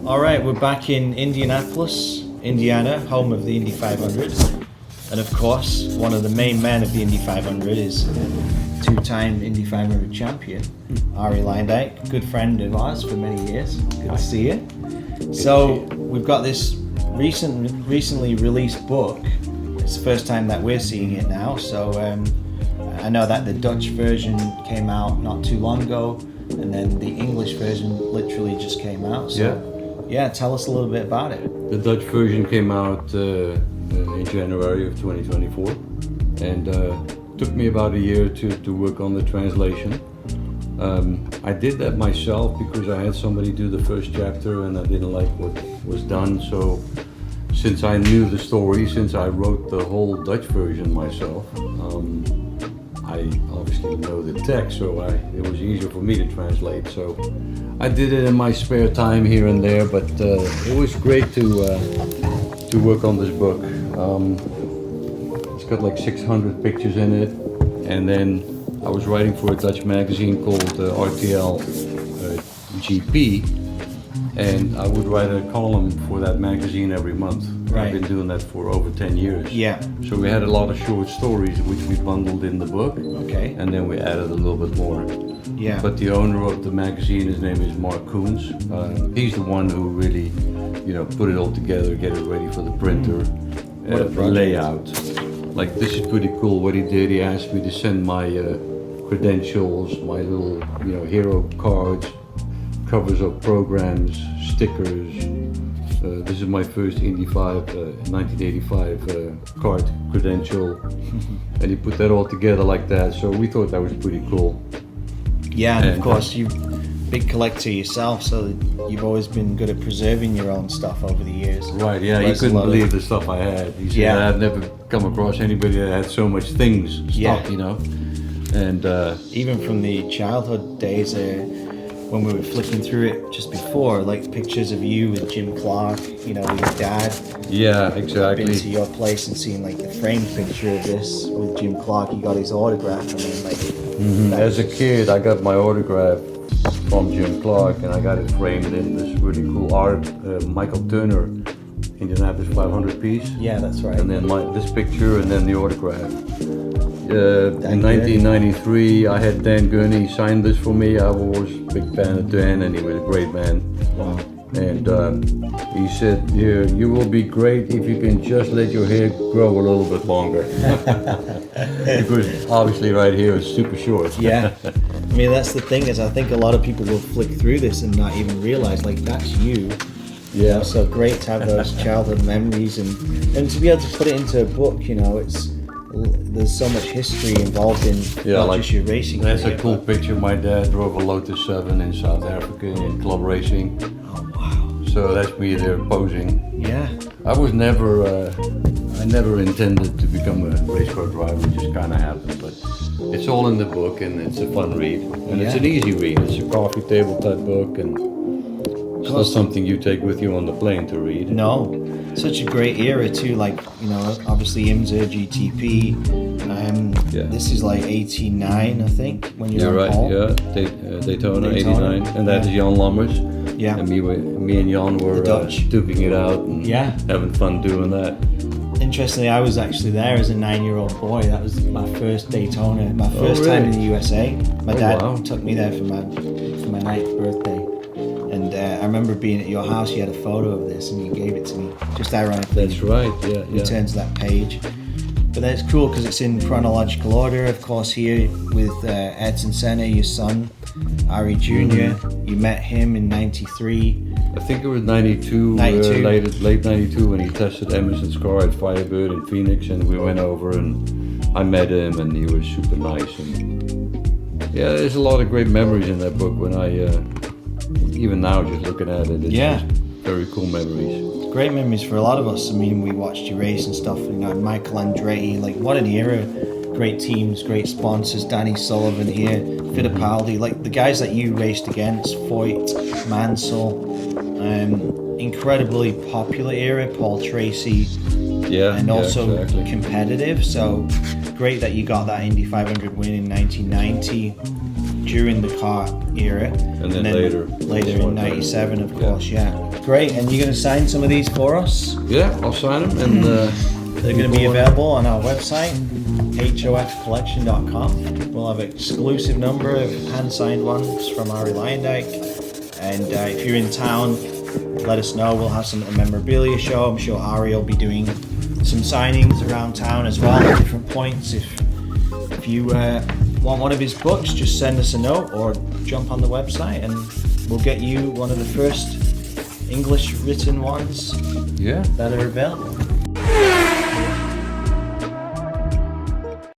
All right, we're back in Indianapolis, Indiana, home of the Indy 500. And of course, one of the main men of the Indy 500 is two-time Indy 500 champion, Arie Luyendyk, good friend of ours for many years. Good to see you. So we've got this recently released book. It's the first time that we're seeing it now. So I know that the Dutch version came out not too long ago, and then the English version literally just came out. So yeah, tell us a little bit about it. The Dutch version came out in January of 2024, and took me about a year to work on the translation. I did that myself because I had somebody do the first chapter and I didn't like what was done. So since I knew the story, since I wrote the whole Dutch version myself, I obviously know the text, so it was easier for me to translate. So I did it in my spare time here and there, but it was great to work on this book. It's got like 600 pictures in it, and then I was writing for a Dutch magazine called RTL GP, and I would write a column for that magazine every month. Right. I've been doing that for over 10 years. Yeah. So we had a lot of short stories which we bundled in the book. Okay. And then we added a little bit more. Yeah. But the owner of the magazine, his name is Mark Koons. He's the one who really, put it all together, get it ready for the printer, layout. Like, this is pretty cool what he did. He asked me to send my credentials, my little, hero cards, covers of programs, stickers. This is my first Indy 5 1985 card credential, and he put that all together like that. So we thought that was pretty cool. Yeah, and of course you're a big collector yourself, so you've always been good at preserving your own stuff over the years. Right, yeah, he couldn't believe the stuff I had. He said, I've never come across anybody that had so much things stuff, And even from the childhood days, when we were flicking through it just before, like pictures of you with Jim Clark, with your dad. Yeah, exactly. I've been to your place and seen like the framed picture of this with Jim Clark. You got his autograph. I mean, like. As a kid, I got my autograph from Jim Clark, and I got it framed in this really cool art, Michael Turner, Indianapolis 500 piece. Yeah, that's right. And then this picture, and then the autograph. In 1993, I had Dan Gurney sign this for me. I was a big fan of Dan, and he was a great man. Wow. And he said, you will be great if you can just let your hair grow a little bit longer. Because obviously right here it's super short. Yeah. I mean, that's the thing is I think a lot of people will flick through this and not even realize, like, that's you. Yeah. So great to have those childhood memories and to be able to put it into a book, there's so much history involved in not just your racing That's career, a cool picture. My dad drove a Lotus 7 in South Africa in club racing. Oh, wow. So that's me there posing. Yeah. I never intended to become a race car driver. It just kind of happened. But it's all in the book, and it's a fun read. And it's an easy read. It's a coffee table type book, and it's not something you take with you on the plane to read. No. Such a great era too, like, obviously IMSA, GTP. This is like 89, I think, when you were on pole. Daytona 89, and that is Jan Lammers. Yeah. And me and Jan were duking it out and having fun doing that. Interestingly, I was actually there as a 9-year-old boy. That was my first Daytona, my first time in the USA. My dad took me there for my 9th birthday. And I remember being at your house, you had a photo of this and you gave it to me. Just ironically. That's right, yeah. You turned to that page. But that's cool because it's in chronological order. Of course, here with Ayrton Senna, your son, Arie Jr. You met him in 93. I think it was 92. Late 92 when he tested Emerson's car at Firebird in Phoenix, and we went over and I met him and he was super nice. And yeah, there's a lot of great memories in that book when even now just looking at it, it's just very cool memories. Great memories for a lot of us. I mean, we watched you race and stuff, Michael Andretti, like what an era. Great teams, great sponsors, Danny Sullivan here, Fittipaldi, like the guys that you raced against, Foyt, Mansell, incredibly popular era, Paul Tracy, and also competitive. So great that you got that Indy 500 win in 1990 during the kart era, and then later in 97, of course. Great, and you're going to sign some of these for us? Yeah, I'll sign them, and They're going to be available on our website, hofcollection.com. We'll have an exclusive number of hand-signed ones from Arie Luyendyk. And if you're in town, let us know. We'll have some memorabilia show. I'm sure Arie will be doing some signings around town as well at different points. If you want one of his books, just send us a note or jump on the website and we'll get you one of the first English written ones yeah, that are available.